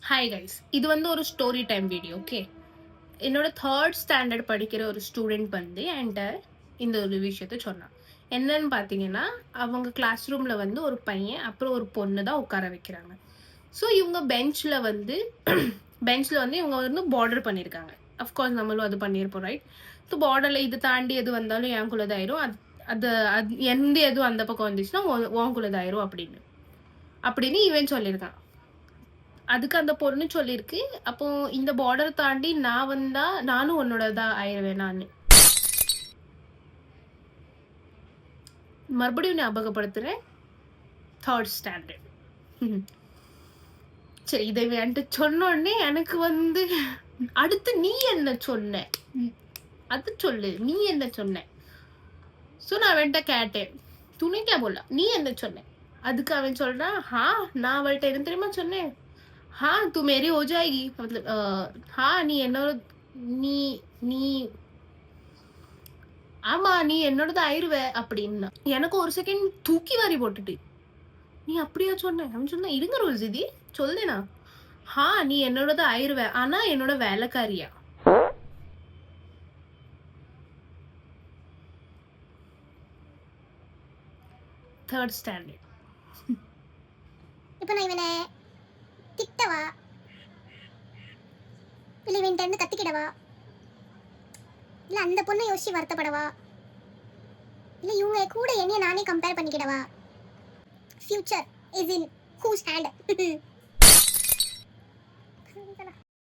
Hi guys, இது வந்து ஒரு ஸ்டோரி டைம் வீடியோ. ஓகே, என்னோட 3rd ஸ்டாண்டர்ட் படிக்கிற ஒரு ஸ்டூடெண்ட் வந்து என்கிட்ட இந்த ஒரு விஷயத்த சொன்னான். என்னன்னு பார்த்தீங்கன்னா, அவங்க கிளாஸ் ரூம்ல வந்து ஒரு பையன் அப்புறம் ஒரு பொண்ணு தான் உட்கார வைக்கிறாங்க. ஸோ இவங்க பெஞ்சில் வந்து பெஞ்சில் வந்து இவங்க வந்து பார்டர் பண்ணியிருக்காங்க. அஃப்கோர்ஸ் நம்மளும் அது பண்ணியிருப்போம், ரைட்? ஸோ பார்டரில் இது தாண்டி எது வந்தாலும் எனக்குள்ளதாயிரும், அது அது அது எந்த எதுவும் அந்த பக்கம் வந்துச்சுன்னா உனக்குள்ளதாயிரும் அப்படின்னு அப்படின்னு இவன் சொல்லியிருக்கான். அதுக்கு அந்த பொண்ணு சொல்லியிருக்கு, அப்போ இந்த பார்டர் தாண்டி நான் வந்தா நானும் உன்னோடதா ஆயிருவேன் நானு. மறுபடியும் ஞாபகப்படுத்துறேன், 3rd ஸ்டாண்டர்ட். சரி, இதை என்கிட்ட சொன்னோடனே எனக்கு வந்து அடுத்து நீ என்ன சொன்ன, அது சொல்லு, நீ என்ன சொன்ன. ஸோ நான் அவன்கிட்ட கேட்டேன், தூனே கே போலா, நீ என்ன சொன்ன. அதுக்கு அவன் சொல்றான், நான் அவள்கிட்ட என்ன தெரியுமா சொன்னேன், तू मेरी हो जाएगी, मतलब நீ என்னோட நீ நீ ஆமா நீ என்னோடது ஆயிருவ அப்படின்னா. எனக்கு ஒரு செகண்ட் தூக்கி வாரி போட்டுட்டு, நீ அப்படியா சொன்ன. அவன் சொன்ன, இருங்க ரோசிதி சொல்லேனா, நீ என்னோடது ஆயிருவ, ஆனா என்னோட வேலைக்காரியா. Third standard. இப்போ நான் இவனை திட்டவா இல்லை இவன்கிட்ட இருந்து கத்திக்கிடவா, இல்லை அந்த பொண்ணை யோசிச்சு வருத்தப்படவா, இல்லை இவங்க கூட என்னைய நானே கம்பேர் பண்ணிக்கிடவா. Future is in whose hand.